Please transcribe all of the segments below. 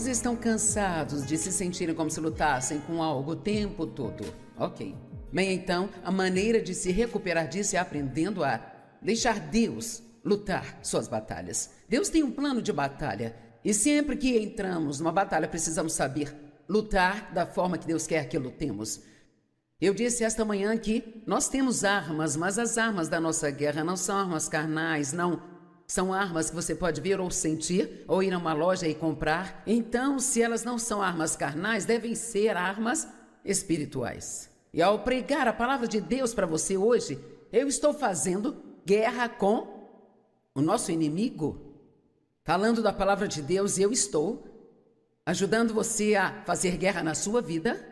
Quantos estão cansados de se sentirem como se lutassem com algo o tempo todo? Ok. Bem, então, a maneira de se recuperar disso é aprendendo a deixar Deus lutar suas batalhas. Deus tem um plano de batalha. E sempre que entramos numa batalha, precisamos saber lutar da forma que Deus quer que lutemos. Eu disse esta manhã que nós temos armas, mas as armas da nossa guerra não são armas carnais, não. São armas que você pode ver ou sentir, ou ir a uma loja e comprar. Então, se elas não são armas carnais, devem ser armas espirituais. E ao pregar a palavra de Deus para você hoje, eu estou fazendo guerra com o nosso inimigo. Falando da palavra de Deus, eu estou ajudando você a fazer guerra na sua vida.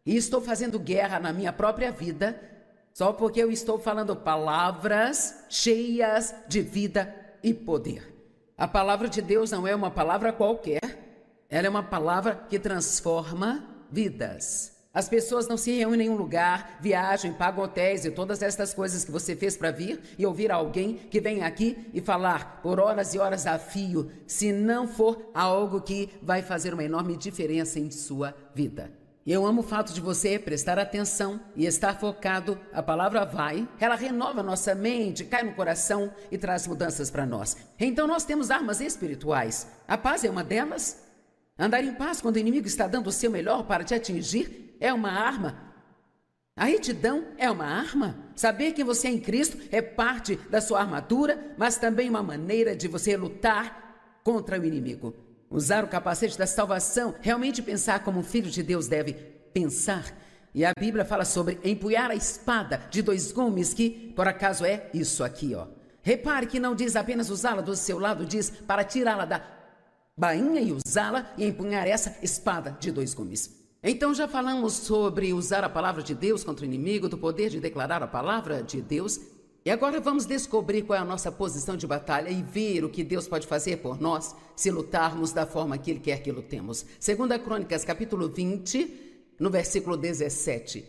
E estou fazendo guerra na minha própria vida, só porque eu estou falando palavras cheias de vida e poder. A palavra de Deus não é uma palavra qualquer, ela é uma palavra que transforma vidas. As pessoas não se reúnem em um lugar, viajam, pagam hotéis e todas estas coisas que você fez para vir e ouvir alguém que vem aqui e falar por horas e horas a fio, se não for algo que vai fazer uma enorme diferença em sua vida. Eu amo o fato de você prestar atenção e estar focado. A palavra vai, ela renova nossa mente, cai no coração e traz mudanças para nós. Então nós temos armas espirituais. A paz é uma delas. Andar em paz quando o inimigo está dando o seu melhor para te atingir é uma arma. A retidão é uma arma. Saber que você é em Cristo é parte da sua armadura, mas também uma maneira de você lutar contra o inimigo. Usar o capacete da salvação, realmente pensar como um filho de Deus deve pensar. E a Bíblia fala sobre empunhar a espada de 2 gumes, que por acaso é isso aqui, ó. Repare que não diz apenas usá-la do seu lado, diz para tirá-la da bainha e usá-la e empunhar essa espada de 2 gumes. Então já falamos sobre usar a palavra de Deus contra o inimigo, do poder de declarar a palavra de Deus. E agora vamos descobrir qual é a nossa posição de batalha e ver o que Deus pode fazer por nós se lutarmos da forma que Ele quer que lutemos. 2 Crônicas, capítulo 20, no versículo 17.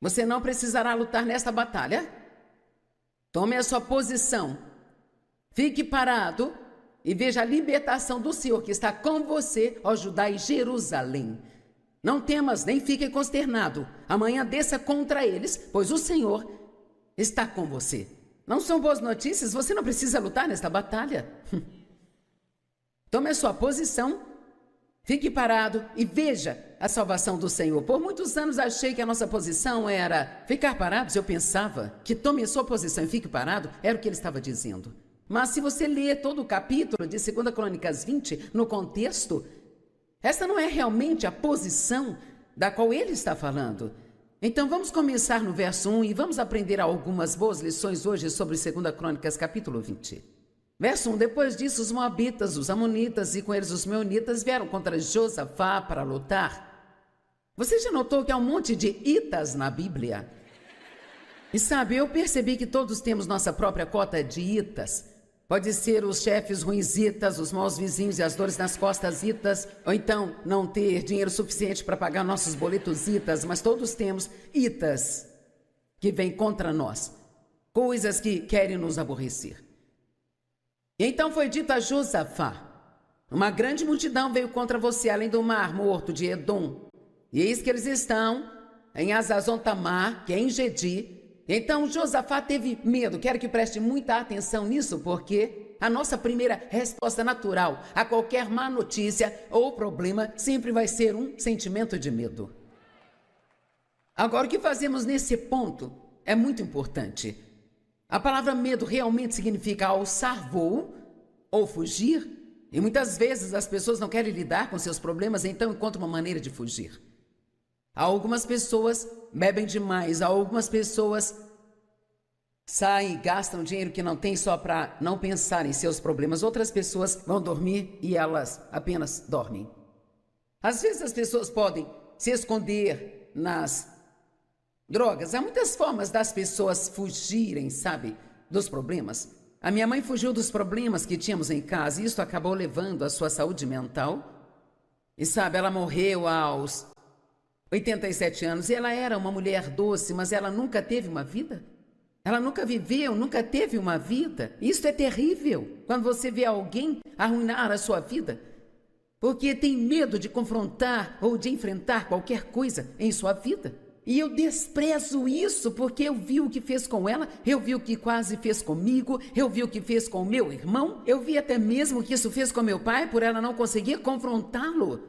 Você não precisará lutar nesta batalha. Tome a sua posição. Fique parado e veja a libertação do Senhor que está com você, ó Judá e Jerusalém. Não temas, nem fique consternado. Amanhã desça contra eles, pois o Senhor está com você. Não são boas notícias? Você não precisa lutar nesta batalha. Tome a sua posição, fique parado e veja a salvação do Senhor. Por muitos anos achei que a nossa posição era ficar parados. Eu pensava que tome a sua posição e fique parado, era o que ele estava dizendo. Mas se você ler todo o capítulo de 2 Crônicas 20, no contexto, esta não é realmente a posição da qual ele está falando. Então vamos começar no verso 1 e vamos aprender algumas boas lições hoje sobre 2 Crônicas capítulo 20. Verso 1, depois disso os moabitas, os amonitas e com eles os meunitas vieram contra Josafá para lutar. Você já notou que há um monte de itas na Bíblia? E sabe, eu percebi que todos temos nossa própria cota de itas. Pode ser os chefes ruins itas, os maus vizinhos e as dores nas costas itas, ou então não ter dinheiro suficiente para pagar nossos boletos itas, mas todos temos itas que vêm contra nós, coisas que querem nos aborrecer. E então foi dito a Josafá: uma grande multidão veio contra você, além do mar morto de Edom, e eis que eles estão em Hazazon-Tamar, que é em Gedi. Então Josafá teve medo. Quero que preste muita atenção nisso, porque a nossa primeira resposta natural a qualquer má notícia ou problema sempre vai ser um sentimento de medo. Agora, o que fazemos nesse ponto é muito importante. A palavra medo realmente significa alçar voo ou fugir, e muitas vezes as pessoas não querem lidar com seus problemas, então encontram uma maneira de fugir. Algumas pessoas bebem demais, algumas pessoas saem e gastam dinheiro que não tem só para não pensar em seus problemas. Outras pessoas vão dormir e elas apenas dormem. Às vezes as pessoas podem se esconder nas drogas. Há muitas formas das pessoas fugirem, sabe, dos problemas. A minha mãe fugiu dos problemas que tínhamos em casa e isso acabou levando à sua saúde mental. E sabe, ela morreu aos 87 anos e ela era uma mulher doce, mas ela nunca teve uma vida. Ela nunca viveu, nunca teve uma vida. Isso é terrível, quando você vê alguém arruinar a sua vida, porque tem medo de confrontar ou de enfrentar qualquer coisa em sua vida. E eu desprezo isso, porque eu vi o que fez com ela, eu vi o que quase fez comigo, eu vi o que fez com o meu irmão, eu vi até mesmo o que isso fez com meu pai, por ela não conseguir confrontá-lo.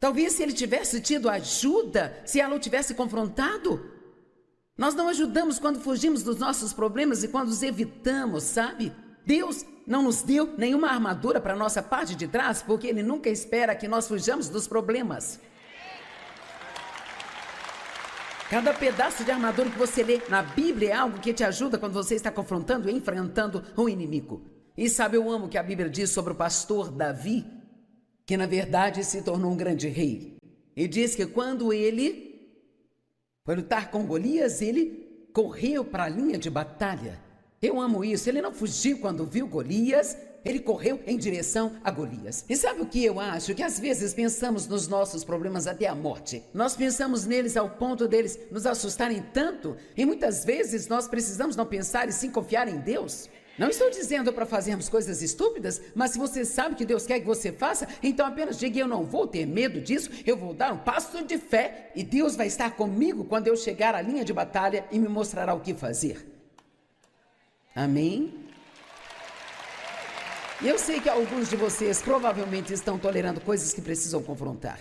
Talvez se ele tivesse tido ajuda, se ela o tivesse confrontado. Nós não ajudamos quando fugimos dos nossos problemas e quando os evitamos, sabe? Deus não nos deu nenhuma armadura para a nossa parte de trás, porque Ele nunca espera que nós fujamos dos problemas. Cada pedaço de armadura que você lê na Bíblia é algo que te ajuda quando você está confrontando e enfrentando o inimigo. E sabe, eu amo o que a Bíblia diz sobre o pastor Davi, que na verdade se tornou um grande rei. E diz que quando ele foi lutar com Golias, ele correu para a linha de batalha. Eu amo isso. Ele não fugiu quando viu Golias, ele correu em direção a Golias. E sabe o que eu acho? Que às vezes pensamos nos nossos problemas até a morte. Nós pensamos neles ao ponto deles nos assustarem tanto, e muitas vezes nós precisamos não pensar e sim confiar em Deus. Não estou dizendo para fazermos coisas estúpidas, mas se você sabe que Deus quer que você faça, então apenas diga: eu não vou ter medo disso, eu vou dar um passo de fé e Deus vai estar comigo quando eu chegar à linha de batalha e me mostrará o que fazer. Amém? E eu sei que alguns de vocês provavelmente estão tolerando coisas que precisam confrontar.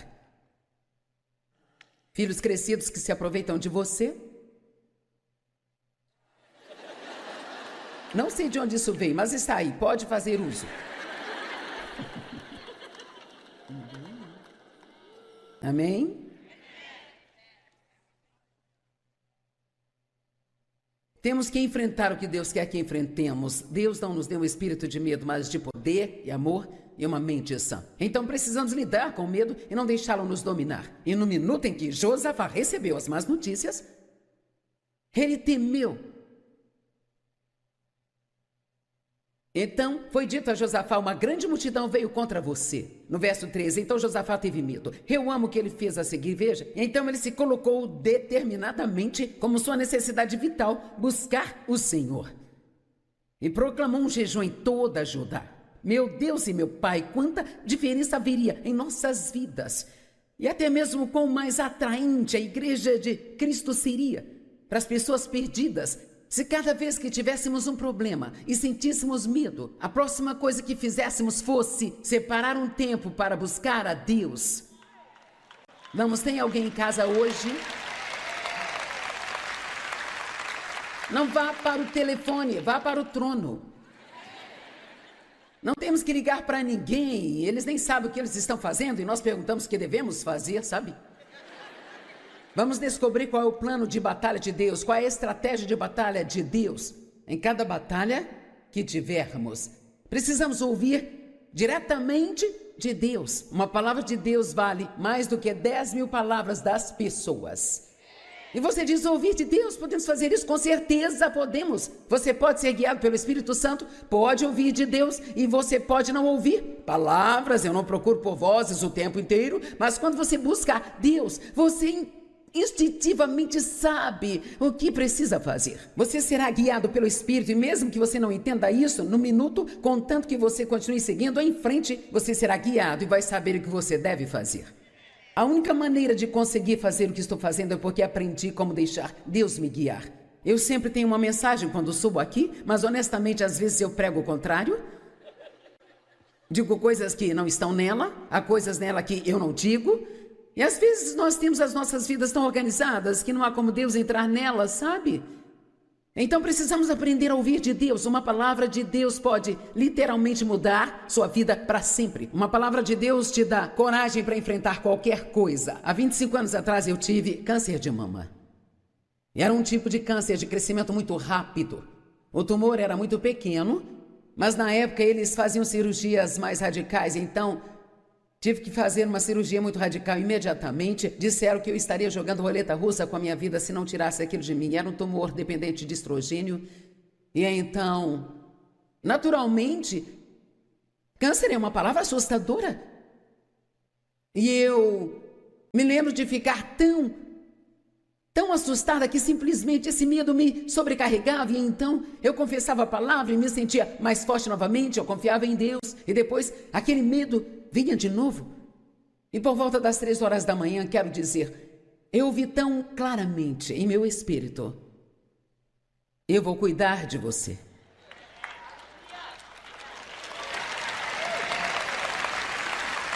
Filhos crescidos que se aproveitam de você. Não sei de onde isso veio, mas está aí, pode fazer uso. Amém? Temos que enfrentar o que Deus quer que enfrentemos. Deus não nos deu um espírito de medo, mas de poder e amor e uma mente sã. Então precisamos lidar com o medo e não deixá-lo nos dominar. E no minuto em que Josafá recebeu as más notícias, ele temeu. Então foi dito a Josafá: uma grande multidão veio contra você. No verso 13, então Josafá teve medo. Eu amo o que ele fez a seguir, veja. Então ele se colocou determinadamente como sua necessidade vital buscar o Senhor. E proclamou um jejum em toda Judá. Meu Deus e meu Pai, quanta diferença haveria em nossas vidas. E até mesmo quão mais atraente a igreja de Cristo seria para as pessoas perdidas, se cada vez que tivéssemos um problema e sentíssemos medo, a próxima coisa que fizéssemos fosse separar um tempo para buscar a Deus. Vamos, tem alguém em casa hoje? Não vá para o telefone, vá para o trono. Não temos que ligar para ninguém, eles nem sabem o que eles estão fazendo e nós perguntamos o que devemos fazer, sabe? Vamos descobrir qual é o plano de batalha de Deus, qual é a estratégia de batalha de Deus. Em cada batalha que tivermos, precisamos ouvir diretamente de Deus. Uma palavra de Deus vale mais do que 10.000 palavras das pessoas. E você diz: ouvir de Deus, podemos fazer isso? Com certeza podemos. Você pode ser guiado pelo Espírito Santo, pode ouvir de Deus e você pode não ouvir palavras. Eu não procuro por vozes o tempo inteiro, mas quando você busca Deus, você instintivamente sabe o que precisa fazer. Você será guiado pelo Espírito e mesmo que você não entenda isso no minuto, contanto que você continue seguindo em frente, você será guiado e vai saber o que você deve fazer. A única maneira de conseguir fazer o que estou fazendo é porque aprendi como deixar Deus me guiar. Eu sempre tenho uma mensagem quando subo aqui, mas honestamente às vezes eu prego o contrário. Digo coisas que não estão nela, há coisas nela que eu não digo. E às vezes nós temos as nossas vidas tão organizadas que não há como Deus entrar nelas, sabe? Então precisamos aprender a ouvir de Deus. Uma palavra de Deus pode literalmente mudar sua vida para sempre. Uma palavra de Deus te dá coragem para enfrentar qualquer coisa. Há 25 anos atrás eu tive câncer de mama. Era um tipo de câncer de crescimento muito rápido. O tumor era muito pequeno, mas na época eles faziam cirurgias mais radicais, então tive que fazer uma cirurgia muito radical imediatamente. Disseram que eu estaria jogando roleta russa com a minha vida se não tirasse aquilo de mim. Era um tumor dependente de estrogênio. E então, naturalmente, câncer é uma palavra assustadora. E eu me lembro de ficar tão tão assustada que simplesmente esse medo me sobrecarregava, e então eu confessava a palavra e me sentia mais forte novamente, eu confiava em Deus, e depois aquele medo vinha de novo. E por volta das 3 horas da manhã, quero dizer, eu vi tão claramente em meu espírito: eu vou cuidar de você.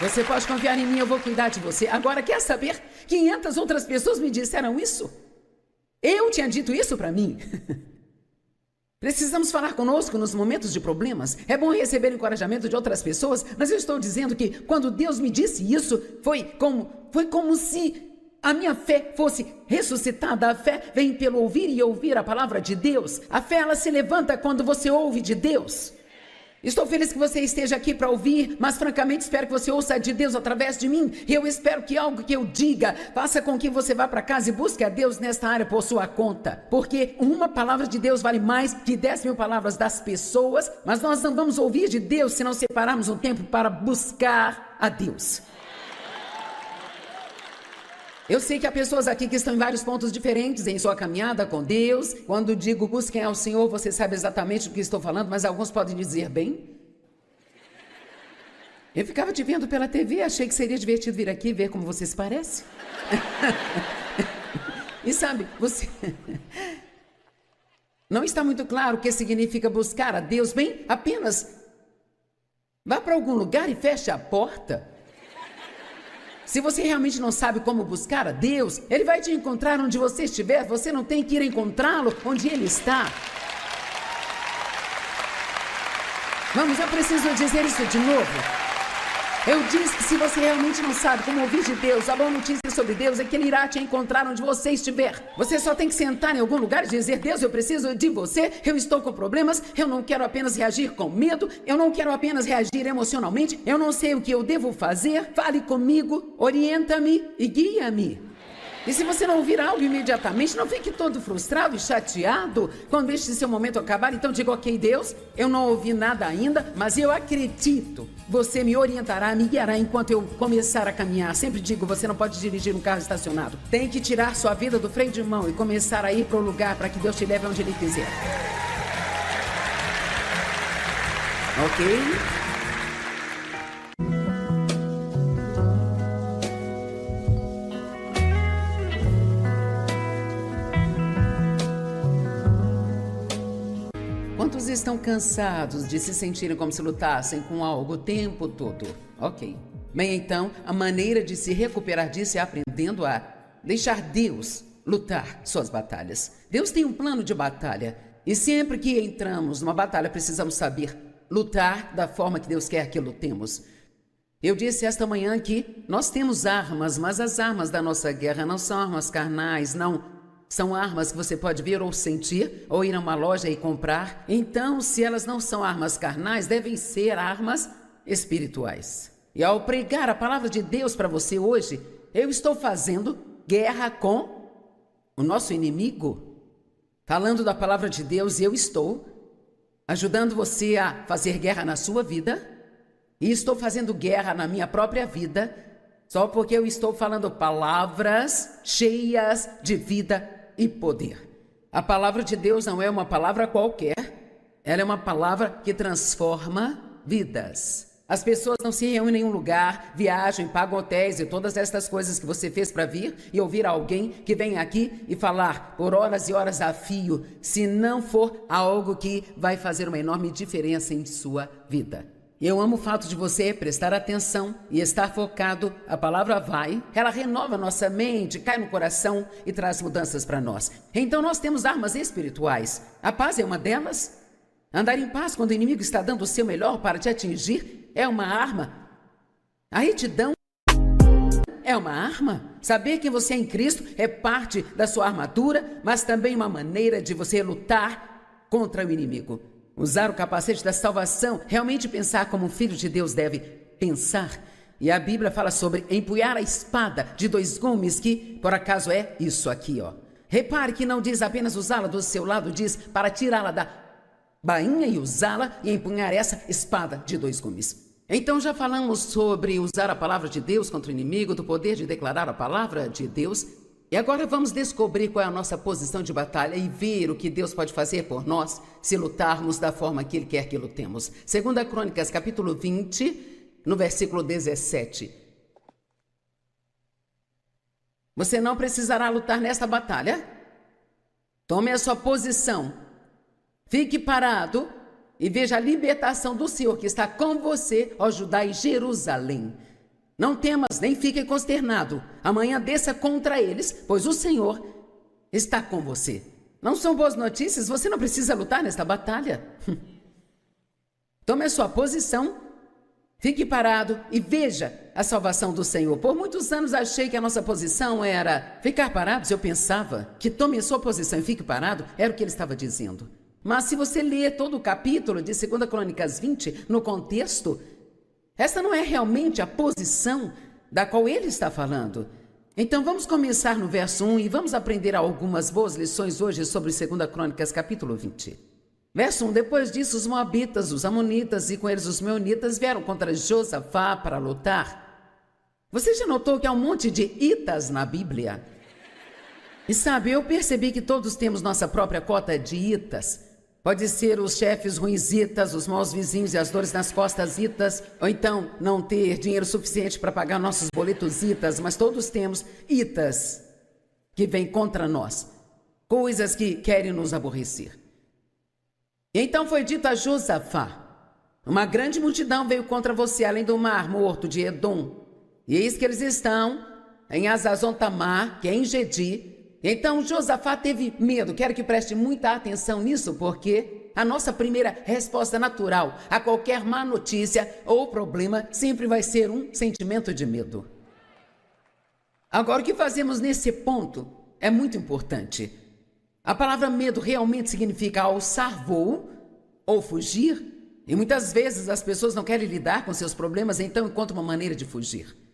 Você pode confiar em mim, eu vou cuidar de você. Agora, quer saber? 500 outras pessoas me disseram isso. Eu tinha dito isso para mim. Precisamos falar conosco nos momentos de problemas. É bom receber encorajamento de outras pessoas, mas eu estou dizendo que quando Deus me disse isso, foi como se a minha fé fosse ressuscitada. A fé vem pelo ouvir e ouvir a palavra de Deus. A fé, ela se levanta quando você ouve de Deus. Estou feliz que você esteja aqui para ouvir, mas francamente espero que você ouça de Deus através de mim. E eu espero que algo que eu diga faça com que você vá para casa e busque a Deus nesta área por sua conta. Porque uma palavra de Deus vale mais que 10.000 palavras das pessoas, mas nós não vamos ouvir de Deus se não separarmos um tempo para buscar a Deus. Eu sei que há pessoas aqui que estão em vários pontos diferentes em sua caminhada com Deus. Quando digo busquem ao Senhor, você sabe exatamente do que estou falando, mas alguns podem dizer, bem, eu ficava te vendo pela TV, achei que seria divertido vir aqui ver como você se parece. E sabe, você não está muito claro o que significa buscar a Deus. Bem, apenas vá para algum lugar e feche a porta. Se você realmente não sabe como buscar a Deus, Ele vai te encontrar onde você estiver. Você não tem que ir encontrá-lo onde Ele está. Vamos, eu preciso dizer isso de novo. Eu disse que se você realmente não sabe como ouvir de Deus, a boa notícia sobre Deus é que Ele irá te encontrar onde você estiver. Você só tem que sentar em algum lugar e dizer, Deus, eu preciso de você, eu estou com problemas, eu não quero apenas reagir com medo, eu não quero apenas reagir emocionalmente, eu não sei o que eu devo fazer, fale comigo, orienta-me e guia-me. E se você não ouvir algo imediatamente, não fique todo frustrado e chateado quando este seu momento acabar. Então diga, ok, Deus, eu não ouvi nada ainda, mas eu acredito. Você me orientará, me guiará enquanto eu começar a caminhar. Sempre digo, você não pode dirigir um carro estacionado. Tem que tirar sua vida do freio de mão e começar a ir para o lugar para que Deus te leve onde Ele quiser. Ok? Quantos estão cansados de se sentirem como se lutassem com algo o tempo todo? Ok. Bem, então, a maneira de se recuperar disso é aprendendo a deixar Deus lutar suas batalhas. Deus tem um plano de batalha. E sempre que entramos numa batalha, precisamos saber lutar da forma que Deus quer que lutemos. Eu disse esta manhã que nós temos armas, mas as armas da nossa guerra não são armas carnais, não. São armas que você pode ver ou sentir, ou ir a uma loja e comprar. Então, se elas não são armas carnais, devem ser armas espirituais. E ao pregar a palavra de Deus para você hoje, eu estou fazendo guerra com o nosso inimigo. Falando da palavra de Deus, eu estou ajudando você a fazer guerra na sua vida. E estou fazendo guerra na minha própria vida, só porque eu estou falando palavras cheias de vida e poder. A palavra de Deus não é uma palavra qualquer, ela é uma palavra que transforma vidas. As pessoas não se reúnem em um lugar, viajam, pagam hotéis e todas estas coisas que você fez para vir e ouvir alguém que vem aqui e falar por horas e horas a fio, se não for algo que vai fazer uma enorme diferença em sua vida. Eu amo o fato de você prestar atenção e estar focado. A palavra vai, ela renova nossa mente, cai no coração e traz mudanças para nós. Então nós temos armas espirituais. A paz é uma delas. Andar em paz quando o inimigo está dando o seu melhor para te atingir é uma arma. A retidão é uma arma. Saber que você é em Cristo é parte da sua armadura, mas também uma maneira de você lutar contra o inimigo. Usar o capacete da salvação, realmente pensar como um filho de Deus deve pensar. E a Bíblia fala sobre empunhar a espada de 2 gumes, que por acaso é isso aqui, ó. Repare que não diz apenas usá-la do seu lado, diz para tirá-la da bainha e usá-la e empunhar essa espada de 2 gumes. Então já falamos sobre usar a palavra de Deus contra o inimigo, do poder de declarar a palavra de Deus. E agora vamos descobrir qual é a nossa posição de batalha e ver o que Deus pode fazer por nós se lutarmos da forma que Ele quer que lutemos. 2 Crônicas, capítulo 20, no versículo 17. Você não precisará lutar nesta batalha. Tome a sua posição. Fique parado e veja a libertação do Senhor que está com você, ó Judá e Jerusalém. Não temas, nem fique consternado. Amanhã desça contra eles, pois o Senhor está com você. Não são boas notícias? Você não precisa lutar nesta batalha. Tome a sua posição, fique parado e veja a salvação do Senhor. Por muitos anos achei que a nossa posição era ficar parados. Eu pensava que tome a sua posição e fique parado, era o que ele estava dizendo. Mas se você ler todo o capítulo de 2 Crônicas 20, no contexto, essa não é realmente a posição da qual ele está falando. Então vamos começar no verso 1 e vamos aprender algumas boas lições hoje sobre 2 Crônicas capítulo 20. Verso 1, depois disso os moabitas, os amonitas e com eles os meunitas vieram contra Josafá para lutar. Você já notou que há um monte de itas na Bíblia? E sabe, eu percebi que todos temos nossa própria cota de itas. Pode ser os chefes ruins itas, os maus vizinhos e as dores nas costas itas, ou então não ter dinheiro suficiente para pagar nossos boletos itas, mas todos temos itas que vêm contra nós, coisas que querem nos aborrecer. E então foi dito a Josafá: uma grande multidão veio contra você, além do mar morto de Edom, e eis que eles estão em Hazazon Tamar, que é em Gedi. Então Josafá teve medo. Quero que preste muita atenção nisso, porque a nossa primeira resposta natural a qualquer má notícia ou problema sempre vai ser um sentimento de medo. Agora, o que fazemos nesse ponto é muito importante. A palavra medo realmente significa alçar voo ou fugir, e muitas vezes as pessoas não querem lidar com seus problemas, então encontram uma maneira de fugir.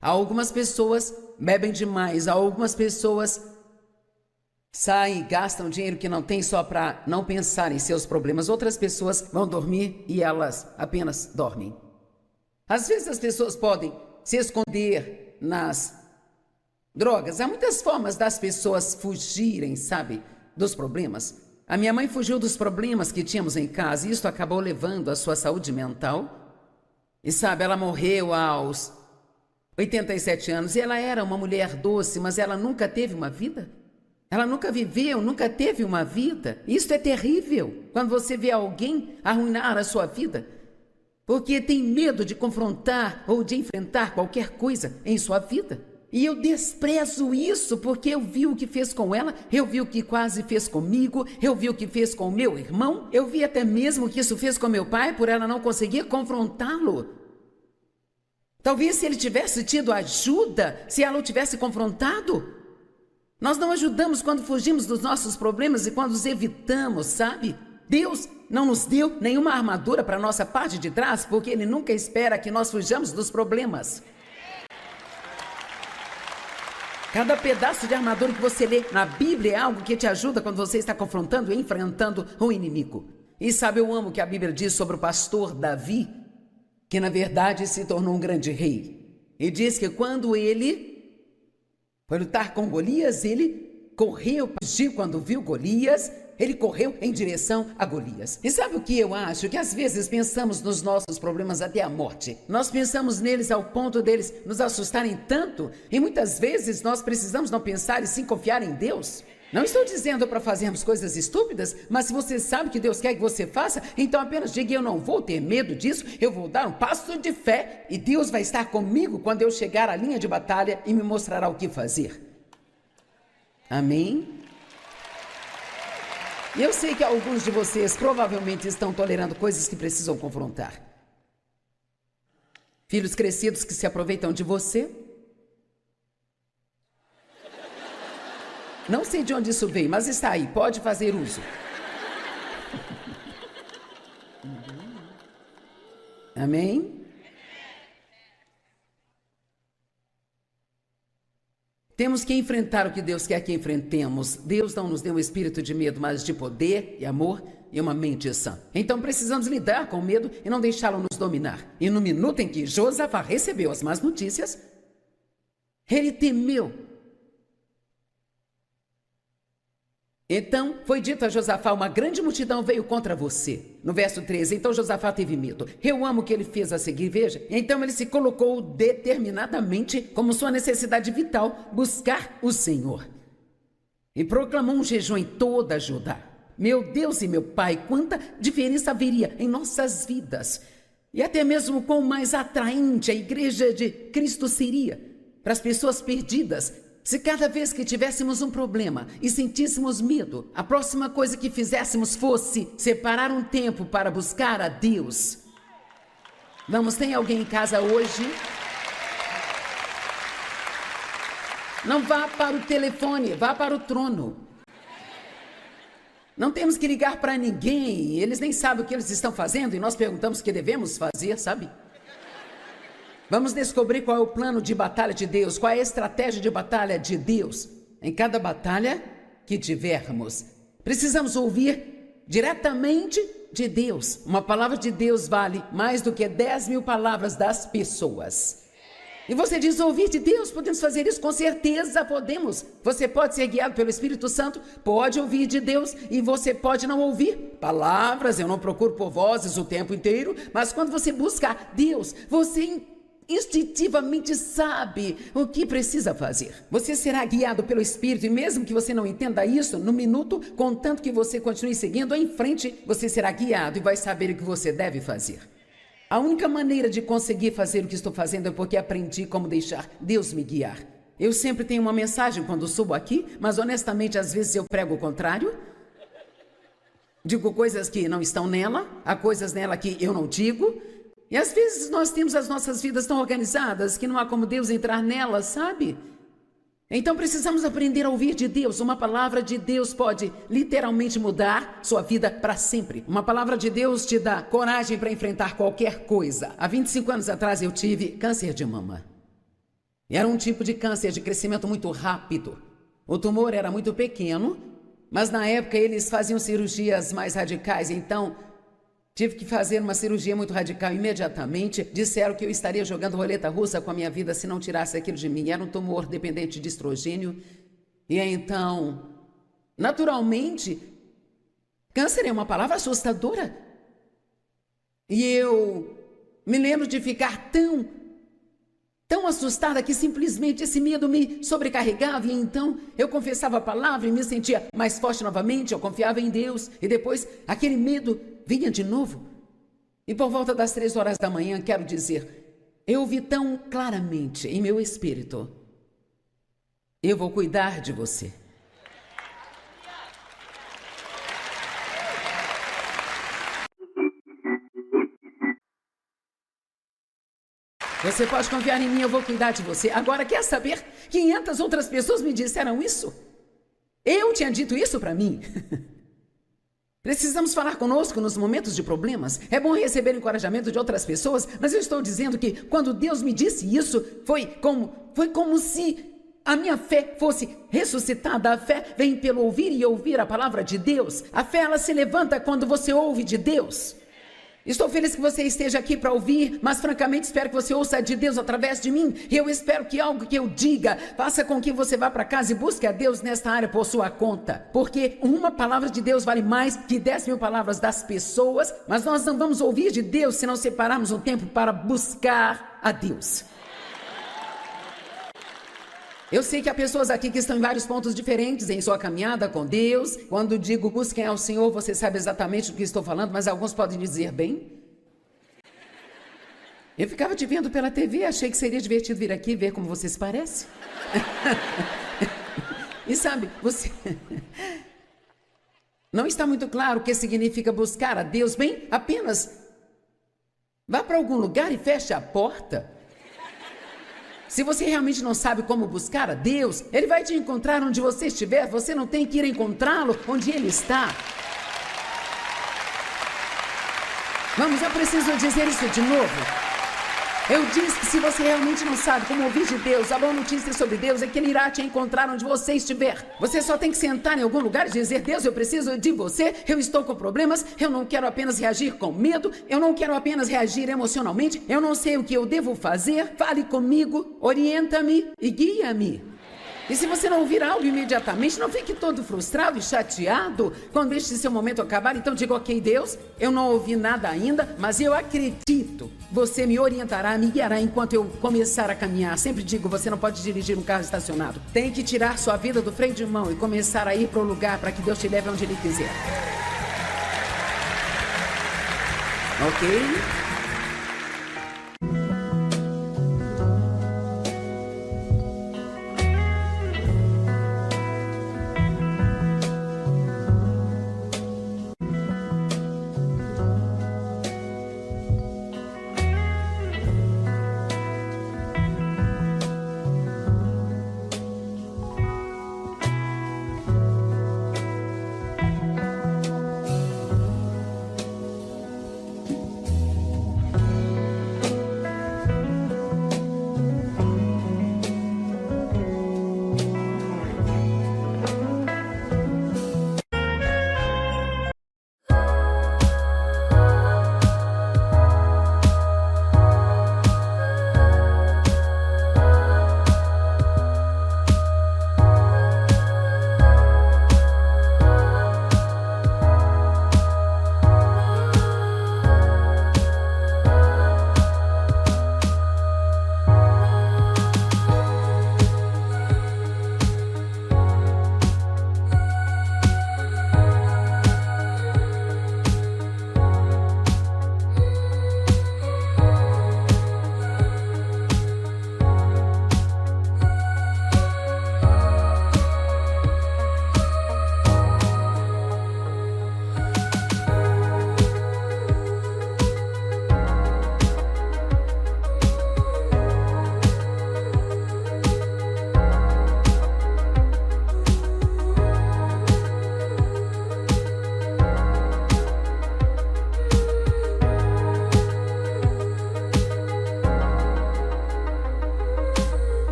Algumas pessoas bebem demais, algumas pessoas saem e gastam dinheiro que não tem só para não pensar em seus problemas. Outras pessoas vão dormir e elas apenas dormem. Às vezes as pessoas podem se esconder nas drogas. Há muitas formas das pessoas fugirem, sabe, dos problemas. A minha mãe fugiu dos problemas que tínhamos em casa e isso acabou levando à sua saúde mental. E sabe, ela morreu aos 87 anos, e ela era uma mulher doce, mas ela nunca teve uma vida. Ela nunca viveu, nunca teve uma vida. Isso é terrível, quando você vê alguém arruinar a sua vida, porque tem medo de confrontar ou de enfrentar qualquer coisa em sua vida. E eu desprezo isso, porque eu vi o que fez com ela, eu vi o que quase fez comigo, eu vi o que fez com o meu irmão, eu vi até mesmo o que isso fez com meu pai, por ela não conseguir confrontá-lo. Talvez se ele tivesse tido ajuda, se ela o tivesse confrontado. Nós não ajudamos quando fugimos dos nossos problemas e quando os evitamos, sabe? Deus não nos deu nenhuma armadura para a nossa parte de trás, porque Ele nunca espera que nós fujamos dos problemas. Cada pedaço de armadura que você lê na Bíblia é algo que te ajuda quando você está confrontando e enfrentando o inimigo. E sabe, eu amo o que a Bíblia diz sobre o pastor Davi, que na verdade se tornou um grande rei. E diz que quando ele foi lutar com Golias, ele correu, fugiu quando viu Golias, ele correu em direção a Golias. E sabe o que eu acho? Que às vezes pensamos nos nossos problemas até a morte. Nós pensamos neles ao ponto deles nos assustarem tanto, e muitas vezes nós precisamos não pensar e sim confiar em Deus. Não estou dizendo para fazermos coisas estúpidas, mas se você sabe que Deus quer que você faça, então apenas diga: eu não vou ter medo disso, eu vou dar um passo de fé e Deus vai estar comigo quando eu chegar à linha de batalha e me mostrará o que fazer. Amém? E eu sei que alguns de vocês provavelmente estão tolerando coisas que precisam confrontar. Filhos crescidos que se aproveitam de você. Não sei de onde isso veio, mas está aí, pode fazer uso. Amém? Temos que enfrentar o que Deus quer que enfrentemos. Deus não nos deu um espírito de medo, mas de poder e amor e uma mente sã. Então precisamos lidar com o medo e não deixá-lo nos dominar. E no minuto em que Josafá recebeu as más notícias, ele temeu. Então foi dito a Josafá: uma grande multidão veio contra você. No verso 13, então Josafá teve medo. Eu amo o que ele fez a seguir, veja. Então ele se colocou determinadamente como sua necessidade vital buscar o Senhor. E proclamou um jejum em toda Judá. Meu Deus e meu Pai, quanta diferença haveria em nossas vidas. E até mesmo quão mais atraente a igreja de Cristo seria para as pessoas perdidas, se cada vez que tivéssemos um problema e sentíssemos medo, a próxima coisa que fizéssemos fosse separar um tempo para buscar a Deus. Vamos, tem alguém em casa hoje? Não vá para o telefone, vá para o trono. Não temos que ligar para ninguém, eles nem sabem o que eles estão fazendo e nós perguntamos o que devemos fazer, sabe? Vamos descobrir qual é o plano de batalha de Deus, qual é a estratégia de batalha de Deus. Em cada batalha que tivermos, precisamos ouvir diretamente de Deus. Uma palavra de Deus vale mais do que 10.000 palavras das pessoas. E você diz: ouvir de Deus, podemos fazer isso? Com certeza podemos. Você pode ser guiado pelo Espírito Santo, pode ouvir de Deus e você pode não ouvir palavras. Eu não procuro por vozes o tempo inteiro, mas quando você busca Deus, você instintivamente sabe o que precisa fazer. Você será guiado pelo Espírito e mesmo que você não entenda isso no minuto, contanto que você continue seguindo em frente, você será guiado e vai saber o que você deve fazer. A única maneira de conseguir fazer o que estou fazendo é porque aprendi como deixar Deus me guiar. Eu sempre tenho uma mensagem quando subo aqui, mas honestamente às vezes eu prego o contrário. Digo coisas que não estão nela, há coisas nela que eu não digo. E às vezes nós temos as nossas vidas tão organizadas que não há como Deus entrar nelas, sabe? Então precisamos aprender a ouvir de Deus. Uma palavra de Deus pode literalmente mudar sua vida para sempre. Uma palavra de Deus te dá coragem para enfrentar qualquer coisa. Há 25 anos atrás eu tive câncer de mama. Era um tipo de câncer de crescimento muito rápido. O tumor era muito pequeno, mas na época eles faziam cirurgias mais radicais, então tive que fazer uma cirurgia muito radical imediatamente. Disseram que eu estaria jogando roleta russa com a minha vida se não tirasse aquilo de mim. Era um tumor dependente de estrogênio. E então, naturalmente, câncer é uma palavra assustadora. E eu me lembro de ficar tão assustada que simplesmente esse medo me sobrecarregava. E então eu confessava a palavra e me sentia mais forte novamente. Eu confiava em Deus. E depois aquele medo vinha de novo. E por volta das 3 horas da manhã, quero dizer, eu vi tão claramente em meu espírito: eu vou cuidar de você. Você pode confiar em mim, eu vou cuidar de você. Agora, quer saber? 500 outras pessoas me disseram isso. Eu tinha dito isso para mim. Precisamos falar conosco nos momentos de problemas. É bom receber encorajamento de outras pessoas, mas eu estou dizendo que quando Deus me disse isso, foi como se a minha fé fosse ressuscitada. A fé vem pelo ouvir e ouvir a palavra de Deus. A fé, ela se levanta quando você ouve de Deus. Estou feliz que você esteja aqui para ouvir, mas francamente espero que você ouça de Deus através de mim. Eu espero que algo que eu diga faça com que você vá para casa e busque a Deus nesta área por sua conta. Porque uma palavra de Deus vale mais que 10.000 palavras das pessoas, mas nós não vamos ouvir de Deus se não separarmos um tempo para buscar a Deus. Eu sei que há pessoas aqui que estão em vários pontos diferentes em sua caminhada com Deus. Quando digo busquem ao Senhor, você sabe exatamente do que estou falando, mas alguns podem dizer: bem, eu ficava te vendo pela TV, achei que seria divertido vir aqui ver como você se parece. E sabe, você não está muito claro o que significa buscar a Deus. Bem, apenas vá para algum lugar e feche a porta. Se você realmente não sabe como buscar a Deus, Ele vai te encontrar onde você estiver. Você não tem que ir encontrá-lo onde Ele está. Vamos, eu preciso dizer isso de novo. Eu disse que se você realmente não sabe como ouvir de Deus, a boa notícia sobre Deus é que Ele irá te encontrar onde você estiver. Você só tem que sentar em algum lugar e dizer: Deus, eu preciso de você, eu estou com problemas, eu não quero apenas reagir com medo, eu não quero apenas reagir emocionalmente, eu não sei o que eu devo fazer, fale comigo, orienta-me e guia-me. E se você não ouvir algo imediatamente, não fique todo frustrado e chateado quando este seu momento acabar. Então diga, ok, Deus, eu não ouvi nada ainda, mas eu acredito. Você me orientará, me guiará enquanto eu começar a caminhar. Sempre digo, você não pode dirigir um carro estacionado. Tem que tirar sua vida do freio de mão e começar a ir para o lugar para que Deus te leve onde Ele quiser. Ok?